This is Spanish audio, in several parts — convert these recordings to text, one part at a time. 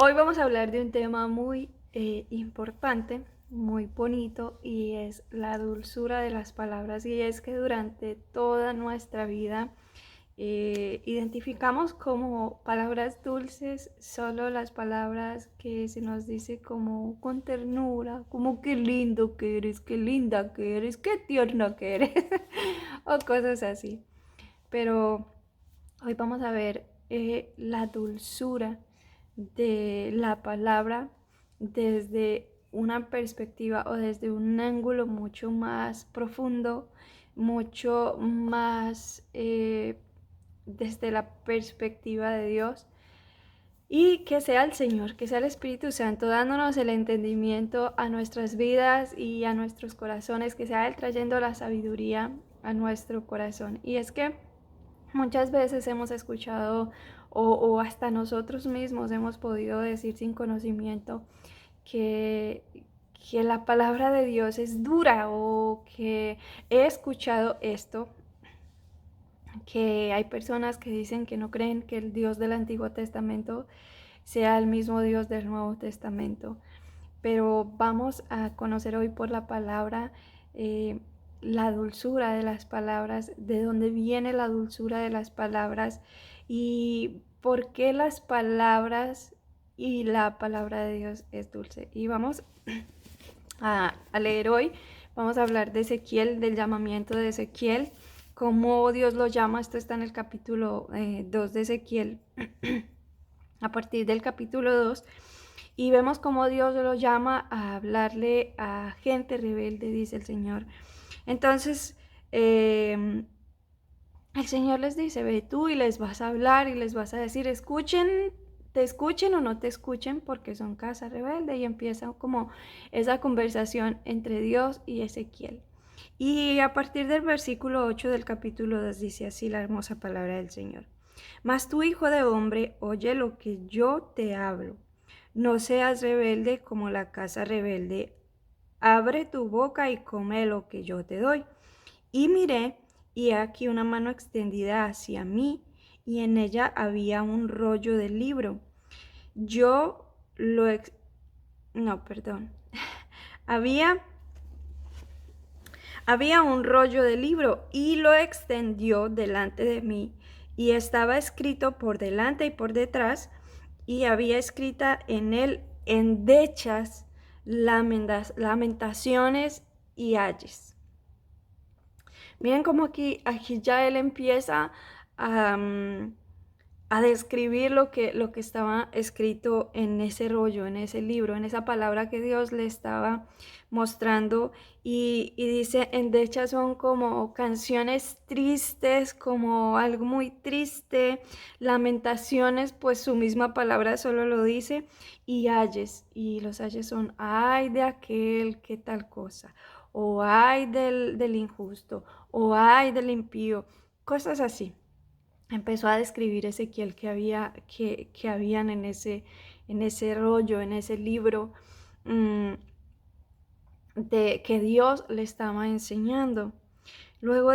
Hoy vamos a hablar de un tema muy importante, muy bonito, y es la dulzura de las palabras. Y es que durante toda nuestra vida identificamos como palabras dulces solo las palabras que se nos dice como con ternura, como qué lindo que eres, qué linda que eres, qué tierna que eres, o cosas así. Pero hoy vamos a ver la dulzura de la palabra desde una perspectiva o desde un ángulo mucho más profundo, mucho más desde la perspectiva de Dios. Y que sea el Señor, que sea el Espíritu Santo dándonos el entendimiento a nuestras vidas y a nuestros corazones, que sea Él trayendo la sabiduría a nuestro corazón. Y es que muchas veces hemos escuchado o hasta nosotros mismos hemos podido decir sin conocimiento que, que la palabra de Dios es dura, o que he escuchado esto, que hay personas que dicen que no creen que el Dios del Antiguo Testamento sea el mismo Dios del Nuevo Testamento. Pero vamos a conocer hoy por la palabra la dulzura de las palabras, de dónde viene la dulzura de las palabras y por qué las palabras y la palabra de Dios es dulce. Y vamos a leer hoy, vamos a hablar de Ezequiel, del llamamiento de Ezequiel, cómo Dios lo llama. Esto está en el capítulo 2 de Ezequiel, a partir del capítulo 2. Y vemos cómo Dios lo llama a hablarle a gente rebelde, dice el Señor. Entonces, el Señor les dice, ve tú y les vas a hablar y les vas a decir, escuchen, te escuchen o no te escuchen, porque son casa rebelde. Y empieza como esa conversación entre Dios y Ezequiel. Y a partir del versículo 8 del capítulo 2 dice así la hermosa palabra del Señor. Mas tú, hijo de hombre, oye lo que yo te hablo. No seas rebelde como la casa rebelde. Abre tu boca y come lo que yo te doy. Y miré, y aquí una mano extendida hacia mí, y en ella había un rollo de libro. Yo lo... No, perdón. Había Había un rollo de libro y lo extendió delante de mí, y estaba escrito por delante y por detrás, y había escrita en él endechas, lamentaciones y ayes. Miren cómo aquí ya él empieza a, a describir lo que estaba escrito en ese rollo, en ese libro, en esa palabra que Dios le estaba mostrando. Y dice, endechas son como canciones tristes, como algo muy triste, lamentaciones, pues su misma palabra solo lo dice, y ayes, y los ayes son, ay de aquel que tal cosa, o ay del injusto, o ay del impío, cosas así. Empezó a describir Ezequiel que habían en ese rollo, en ese libro, mmm, de que Dios le estaba enseñando. Luego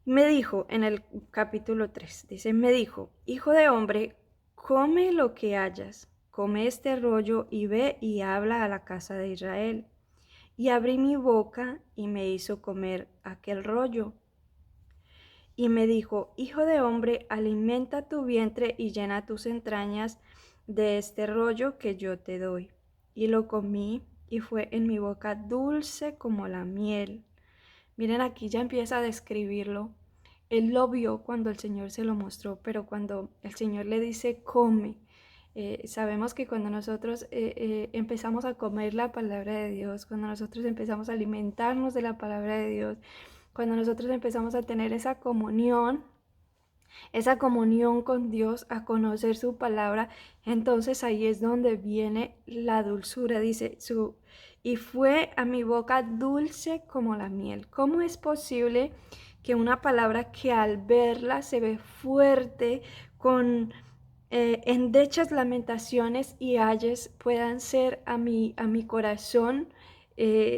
me dijo en el capítulo 3, dice, me dijo, hijo de hombre, come lo que hayas, come este rollo y ve y habla a la casa de Israel. Y abrí mi boca y me hizo comer aquel rollo. Y me dijo, hijo de hombre, alimenta tu vientre y llena tus entrañas de este rollo que yo te doy. Y lo comí y fue en mi boca dulce como la miel. Miren, aquí ya empieza a describirlo. Él lo vio cuando el Señor se lo mostró, pero cuando el Señor le dice come, sabemos que cuando nosotros empezamos a comer la palabra de Dios, cuando nosotros empezamos a alimentarnos de la palabra de Dios, cuando nosotros empezamos a tener esa comunión con Dios, a conocer su palabra, entonces ahí es donde viene la dulzura. Dice, y fue a mi boca dulce como la miel. ¿Cómo es posible que una palabra que al verla se ve fuerte, con endechas, lamentaciones y ayes, puedan ser a mi corazón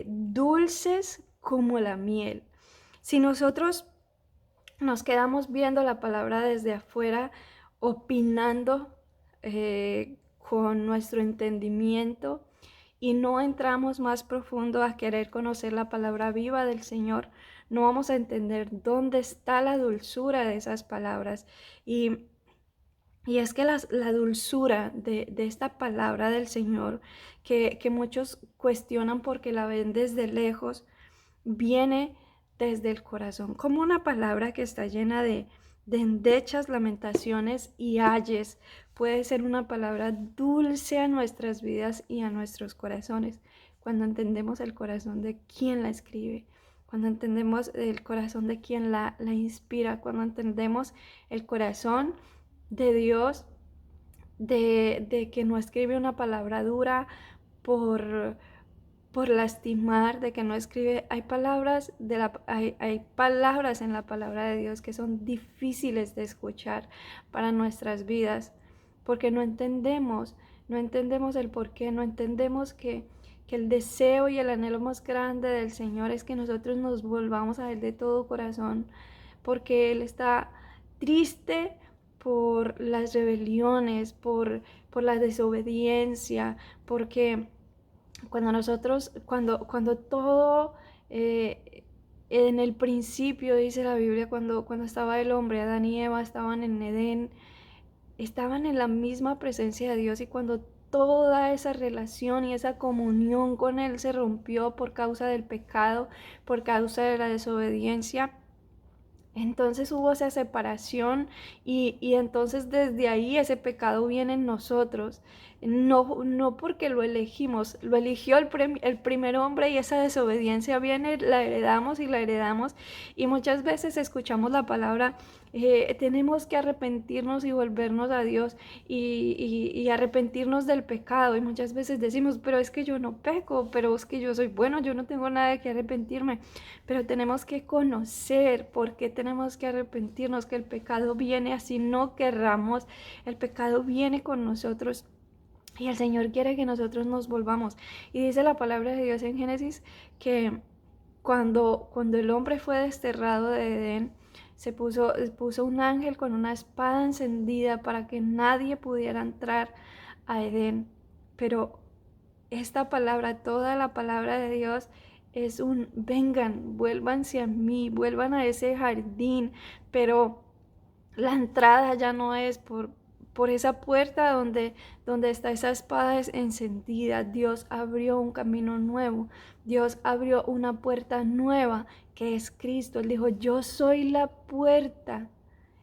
dulces como la miel? Si nosotros nos quedamos viendo la palabra desde afuera, opinando con nuestro entendimiento y no entramos más profundo a querer conocer la palabra viva del Señor, no vamos a entender dónde está la dulzura de esas palabras. Y es que la dulzura de esta palabra del Señor, que muchos cuestionan porque la ven desde lejos, viene desde el corazón, como una palabra que está llena de endechas, lamentaciones y ayes. Puede ser una palabra dulce a nuestras vidas y a nuestros corazones, cuando entendemos el corazón de quien la escribe, cuando entendemos el corazón de quien la inspira, cuando entendemos el corazón de Dios, de que no escribe una palabra dura por lastimar, de que no escribe. Hay palabras en la palabra de Dios que son difíciles de escuchar para nuestras vidas, porque no entendemos el porqué, no entendemos que el deseo y el anhelo más grande del Señor es que nosotros nos volvamos a Él de todo corazón, porque Él está triste por las rebeliones, por la desobediencia, porque cuando todo, en el principio dice la Biblia, cuando estaba el hombre, Adán y Eva estaban en Edén, estaban en la misma presencia de Dios, y cuando toda esa relación y esa comunión con Él se rompió por causa del pecado, por causa de la desobediencia, entonces hubo esa separación, y entonces desde ahí ese pecado viene en nosotros. No porque lo elegimos, lo eligió el primer hombre, y esa desobediencia viene, la heredamos y la heredamos. Y muchas veces escuchamos la palabra, tenemos que arrepentirnos y volvernos a Dios, y arrepentirnos del pecado. Y muchas veces decimos, pero es que yo no peco, pero es que yo soy bueno, yo no tengo nada de que arrepentirme. Pero tenemos que conocer por qué tenemos que arrepentirnos, que el pecado viene así no querramos, el pecado viene con nosotros. Y el Señor quiere que nosotros nos volvamos. Y dice la palabra de Dios en Génesis que cuando el hombre fue desterrado de Edén, puso un ángel con una espada encendida para que nadie pudiera entrar a Edén. Pero esta palabra, toda la palabra de Dios, es un vengan, vuélvanse a mí, vuelvan a ese jardín. Pero la entrada ya no es por esa puerta donde está esa espada encendida. Dios abrió un camino nuevo, Dios abrió una puerta nueva, que es Cristo. Él dijo, yo soy la puerta,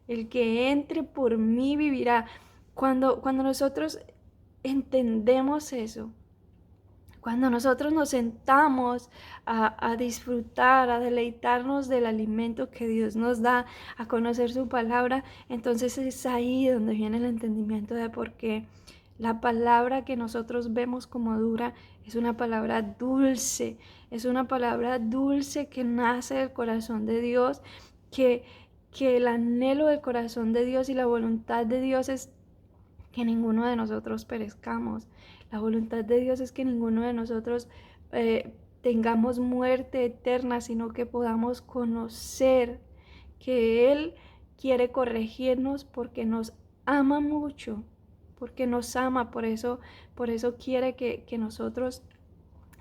el que entre por mí vivirá. Cuando nosotros entendemos eso, cuando nosotros nos sentamos a disfrutar, a deleitarnos del alimento que Dios nos da, a conocer su palabra, entonces es ahí donde viene el entendimiento de por qué la palabra que nosotros vemos como dura es una palabra dulce, es una palabra dulce que nace del corazón de Dios, que, que el anhelo del corazón de Dios y la voluntad de Dios es que ninguno de nosotros perezcamos. La voluntad de Dios es que ninguno de nosotros tengamos muerte eterna, sino que podamos conocer que Él quiere corregirnos porque nos ama mucho, porque nos ama. Por eso quiere que nosotros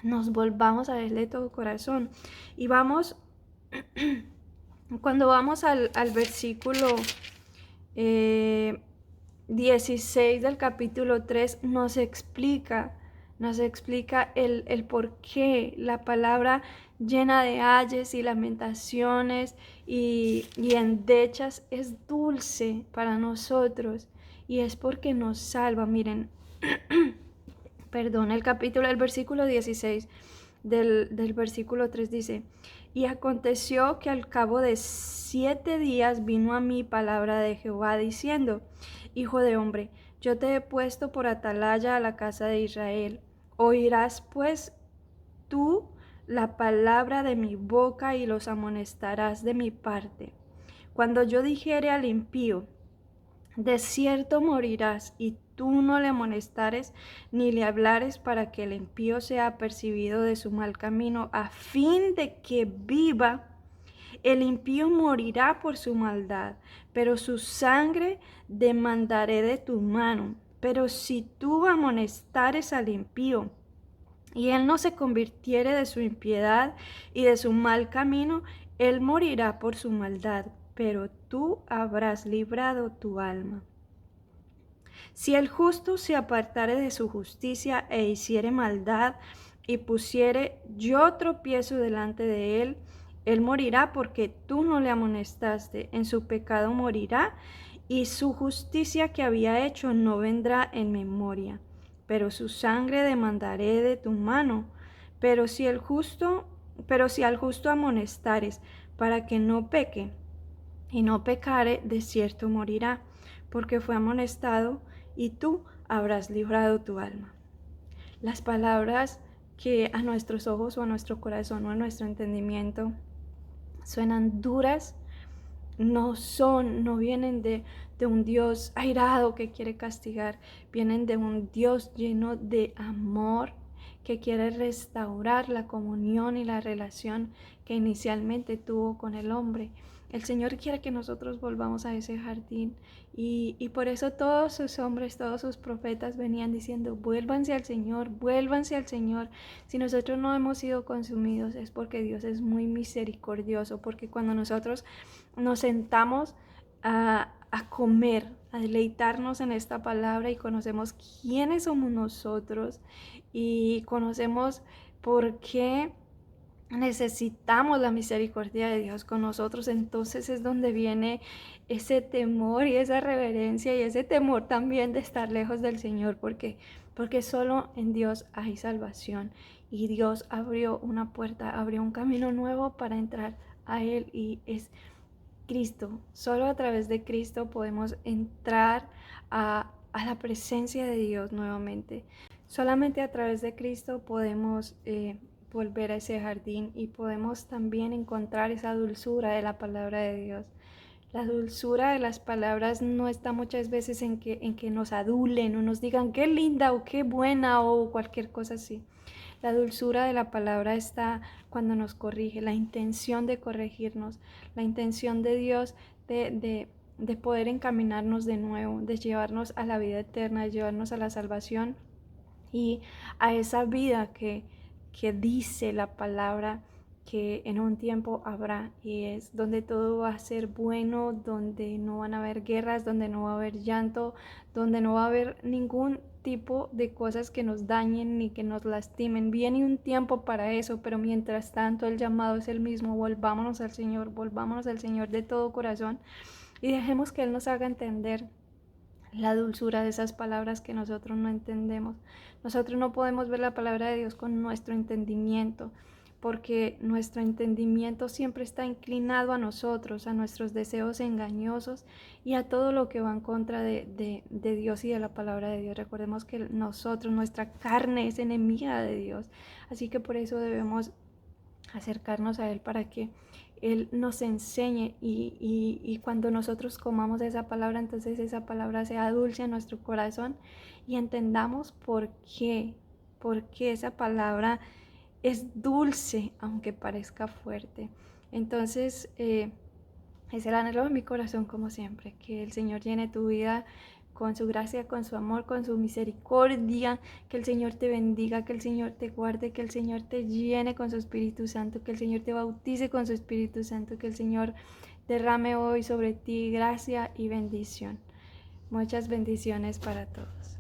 nos volvamos a Él de todo corazón. Y cuando vamos al versículo 16 del capítulo 3, nos explica el por qué la palabra llena de ayes y lamentaciones y endechas es dulce para nosotros, y es porque nos salva. Miren, perdón, el versículo 16 del versículo 3 dice, y aconteció que al cabo de 7 días vino a mí palabra de Jehová diciendo, hijo de hombre, yo te he puesto por atalaya a la casa de Israel. Oirás pues tú la palabra de mi boca y los amonestarás de mi parte. Cuando yo dijere al impío, de cierto morirás, y tú no le amonestares ni le hablares, para que el impío sea apercibido de su mal camino, a fin de que viva. El impío morirá por su maldad, pero su sangre demandaré de tu mano. Pero si tú amonestares al impío, y él no se convirtiere de su impiedad y de su mal camino, él morirá por su maldad, pero tú habrás librado tu alma. Si el justo se apartare de su justicia e hiciere maldad y pusiere yo tropiezo delante de él, él morirá porque tú no le amonestaste, en su pecado morirá, y su justicia que había hecho no vendrá en memoria. Pero su sangre demandaré de tu mano. Pero si al justo amonestares para que no peque, y no pecare, de cierto morirá, porque fue amonestado, y tú habrás librado tu alma. Las palabras que a nuestros ojos o a nuestro corazón o a nuestro entendimiento suenan duras, no vienen de un Dios airado que quiere castigar, vienen de un Dios lleno de amor que quiere restaurar la comunión y la relación que inicialmente tuvo con el hombre. El Señor quiere que nosotros volvamos a ese jardín y por eso todos sus hombres, todos sus profetas venían diciendo, vuélvanse al Señor, vuélvanse al Señor. Si nosotros no hemos sido consumidos es porque Dios es muy misericordioso, porque cuando nosotros nos sentamos a comer, a deleitarnos en esta palabra y conocemos quiénes somos nosotros y conocemos por qué necesitamos la misericordia de Dios con nosotros, entonces es donde viene ese temor y esa reverencia y ese temor también de estar lejos del Señor, porque solo en Dios hay salvación y Dios abrió una puerta, abrió un camino nuevo para entrar a Él y es Cristo. Solo a través de Cristo podemos entrar a la presencia de Dios nuevamente. Solamente a través de Cristo podemos volver a ese jardín y podemos también encontrar esa dulzura de la palabra de Dios. La dulzura de las palabras no está muchas veces en que nos adulen o nos digan qué linda o qué buena o cualquier cosa así. La dulzura de la palabra está cuando nos corrige, la intención de corregirnos, la intención de Dios de poder encaminarnos de nuevo, de llevarnos a la vida eterna, de llevarnos a la salvación y a esa vida que dice la palabra que en un tiempo habrá y es donde todo va a ser bueno, donde no van a haber guerras, donde no va a haber llanto, donde no va a haber ningún tipo de cosas que nos dañen ni que nos lastimen. Viene un tiempo para eso, pero mientras tanto el llamado es el mismo. Volvámonos al Señor de todo corazón y dejemos que Él nos haga entender la dulzura de esas palabras que nosotros no entendemos. Nosotros no podemos ver la palabra de Dios con nuestro entendimiento, porque nuestro entendimiento siempre está inclinado a nosotros, a nuestros deseos engañosos y a todo lo que va en contra de Dios y de la palabra de Dios. Recordemos que nuestra carne es enemiga de Dios, así que por eso debemos acercarnos a Él para que Él nos enseñe y cuando nosotros comamos esa palabra, entonces esa palabra sea dulce a nuestro corazón y entendamos por qué esa palabra es dulce aunque parezca fuerte. Entonces es el anhelo de mi corazón como siempre, que el Señor llene tu vida con su gracia, con su amor, con su misericordia, que el Señor te bendiga, que el Señor te guarde, que el Señor te llene con su Espíritu Santo, que el Señor te bautice con su Espíritu Santo, que el Señor derrame hoy sobre ti gracia y bendición. Muchas bendiciones para todos.